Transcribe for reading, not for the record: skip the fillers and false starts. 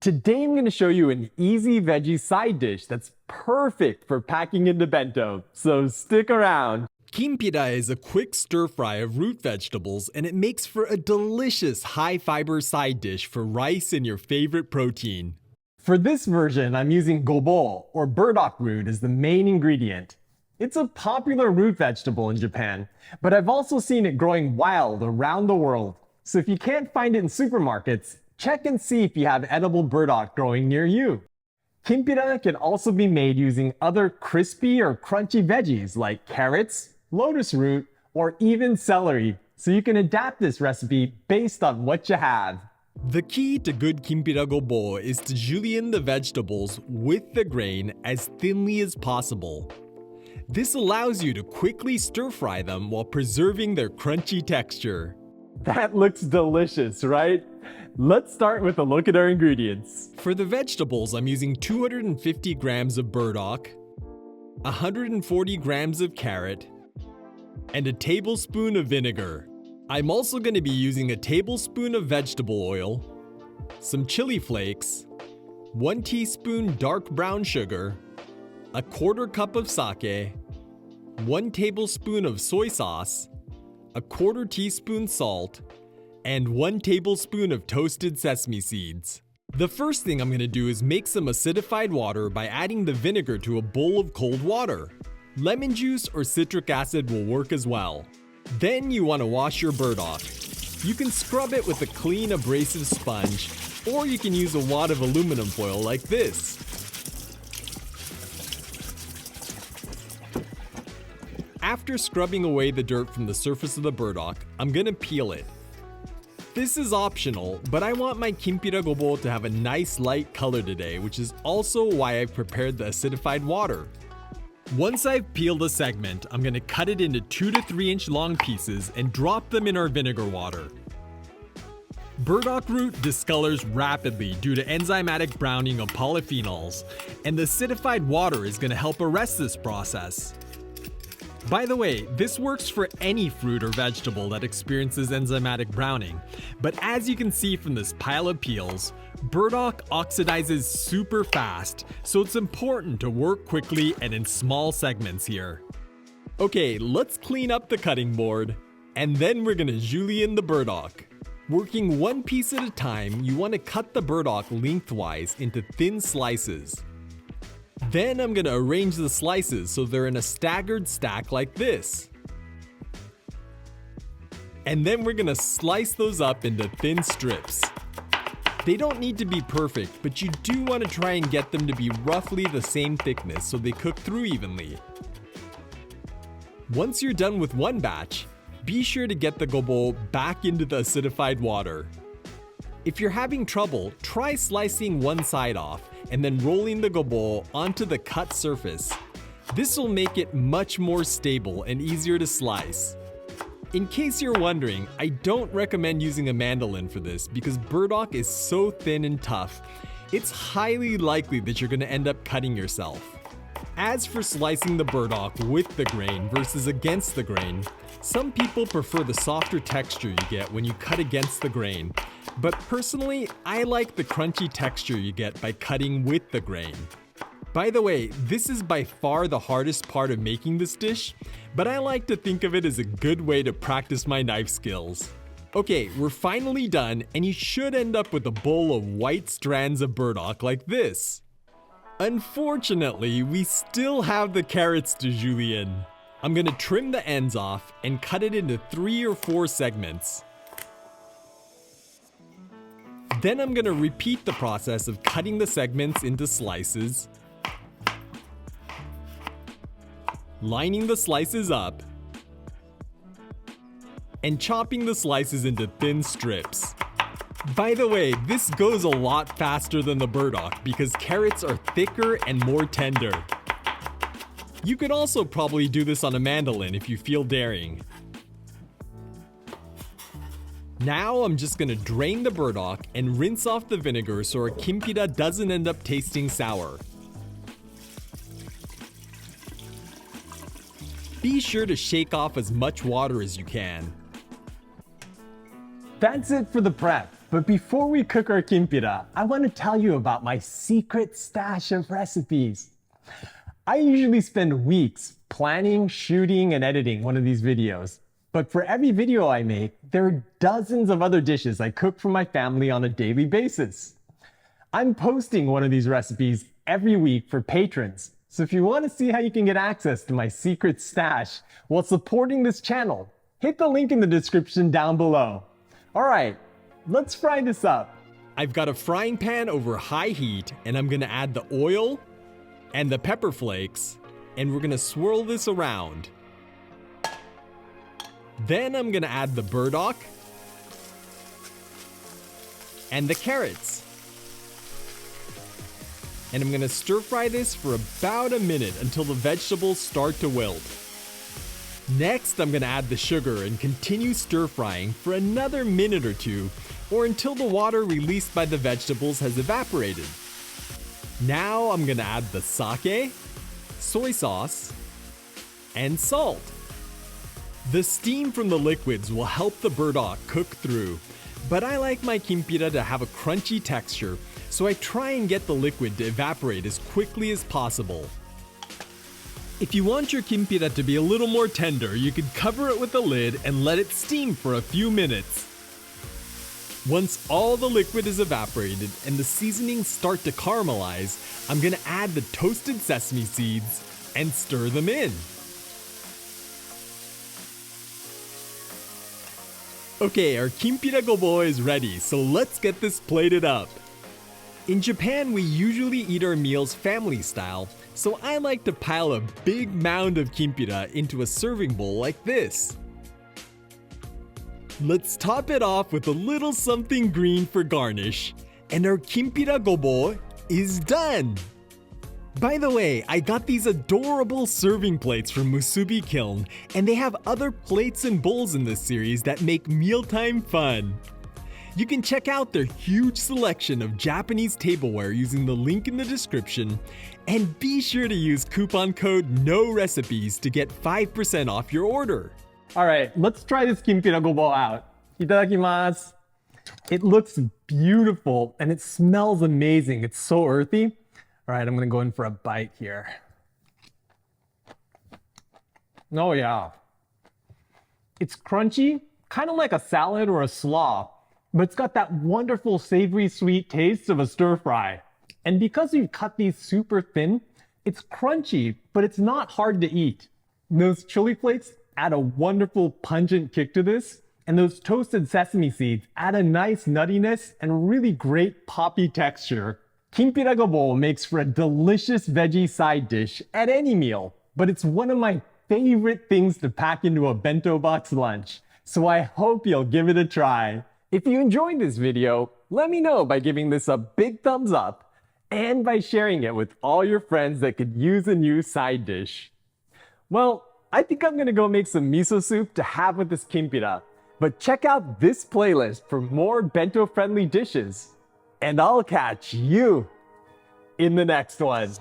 Today I'm going to show you an easy veggie side dish that's perfect for packing into bento, so stick around. Kimpira is a quick stir-fry of root vegetables, and it makes for a delicious high-fiber side dish for rice and your favorite protein. For this version, I'm using gobo, or burdock root, as the main ingredient. It's a popular root vegetable in Japan, but I've also seen it growing wild around the world. So if you can't find it in supermarkets, check and see if you have edible burdock growing near you. Kimpira can also be made using other crispy or crunchy veggies like carrots, lotus root, or even celery, so you can adapt this recipe based on what you have. The key to good kimpira gobo is to julienne the vegetables with the grain as thinly as possible. This allows you to quickly stir-fry them while preserving their crunchy texture. That looks delicious, right? Let's start with a look at our ingredients. For the vegetables, I'm using 250 grams of burdock, 140 grams of carrot, and a tablespoon of vinegar. I'm also going to be using a tablespoon of vegetable oil, some chili flakes, 1 teaspoon dark brown sugar, a quarter cup of sake, 1 tablespoon of soy sauce, a quarter teaspoon salt, and 1 tablespoon of toasted sesame seeds. The first thing I'm going to do is make some acidified water by adding the vinegar to a bowl of cold water. Lemon juice or citric acid will work as well. Then you want to wash your burdock. You can scrub it with a clean abrasive sponge, or you can use a wad of aluminum foil like this. After scrubbing away the dirt from the surface of the burdock, I'm going to peel it. This is optional, but I want my kimpira gobo to have a nice light color today, which is also why I've prepared the acidified water. Once I've peeled a segment, I'm going to cut it into 2 to 3 inch long pieces and drop them in our vinegar water. Burdock root discolors rapidly due to enzymatic browning of polyphenols, and the acidified water is going to help arrest this process. By the way, this works for any fruit or vegetable that experiences enzymatic browning, but as you can see from this pile of peels, burdock oxidizes super fast, so it's important to work quickly and in small segments here. Okay, let's clean up the cutting board, and then we're gonna julienne the burdock. Working one piece at a time, you want to cut the burdock lengthwise into thin slices. Then I'm going to arrange the slices so they're in a staggered stack like this. And then we're going to slice those up into thin strips. They don't need to be perfect, but you do want to try and get them to be roughly the same thickness so they cook through evenly. Once you're done with one batch, be sure to get the gobo back into the acidified water. If you're having trouble, try slicing one side off and then rolling the gobo onto the cut surface. This will make it much more stable and easier to slice. In case you're wondering, I don't recommend using a mandolin for this because burdock is so thin and tough, it's highly likely that you're going to end up cutting yourself. As for slicing the burdock with the grain versus against the grain, some people prefer the softer texture you get when you cut against the grain, but personally, I like the crunchy texture you get by cutting with the grain. By the way, this is by far the hardest part of making this dish, but I like to think of it as a good way to practice my knife skills. Okay, we're finally done, and you should end up with a bowl of white strands of burdock like this. Unfortunately, we still have the carrots to julienne. I'm gonna trim the ends off and cut it into 3 or 4 segments. Then I'm gonna repeat the process of cutting the segments into slices, lining the slices up, and chopping the slices into thin strips. By the way, this goes a lot faster than the burdock because carrots are thicker and more tender. You could also probably do this on a mandolin if you feel daring. Now I'm just gonna drain the burdock and rinse off the vinegar so our kimpira doesn't end up tasting sour. Be sure to shake off as much water as you can. That's it for the prep. But before we cook our kimpira, I want to tell you about my secret stash of recipes. I usually spend weeks planning, shooting, and editing one of these videos. But for every video I make, there are dozens of other dishes I cook for my family on a daily basis. I'm posting one of these recipes every week for patrons. So if you want to see how you can get access to my secret stash while supporting this channel, hit the link in the description down below. All right, let's fry this up. I've got a frying pan over high heat, and I'm gonna add the oil and the pepper flakes, and we're gonna swirl this around. Then I'm gonna add the burdock and the carrots. And I'm gonna stir fry this for about a minute until the vegetables start to wilt. Next, I'm gonna add the sugar and continue stir frying for another minute or two, or until the water released by the vegetables has evaporated. Now I'm gonna add the sake, soy sauce, and salt. The steam from the liquids will help the burdock cook through, but I like my kimpira to have a crunchy texture, so I try and get the liquid to evaporate as quickly as possible. If you want your kimpira to be a little more tender, you could cover it with a lid and let it steam for a few minutes. Once all the liquid is evaporated and the seasonings start to caramelize, I'm gonna add the toasted sesame seeds and stir them in. Okay, our kimpira gobo is ready, so let's get this plated up. In Japan, we usually eat our meals family style, so I like to pile a big mound of kimpira into a serving bowl like this. Let's top it off with a little something green for garnish, and our kimpira gobo is done! By the way, I got these adorable serving plates from Musubi Kiln, and they have other plates and bowls in this series that make mealtime fun. You can check out their huge selection of Japanese tableware using the link in the description, and be sure to use coupon code NORECIPES to get 5% off your order. All right, let's try this kimpira gobo out. Itadakimasu. It looks beautiful and it smells amazing. It's so earthy. All right, I'm gonna go in for a bite here. Oh yeah. It's crunchy, kind of like a salad or a slaw, but it's got that wonderful savory sweet taste of a stir fry. And because we've cut these super thin, it's crunchy, but it's not hard to eat. Those chili flakes add a wonderful pungent kick to this, and those toasted sesame seeds add a nice nuttiness and really great poppy texture. Kimpira gobo makes for a delicious veggie side dish at any meal, but it's one of my favorite things to pack into a bento box lunch, so I hope you'll give it a try. If you enjoyed this video, let me know by giving this a big thumbs up and by sharing it with all your friends that could use a new side dish. Well, I think I'm gonna go make some miso soup to have with this kimpira, but check out this playlist for more bento-friendly dishes. And I'll catch you in the next one.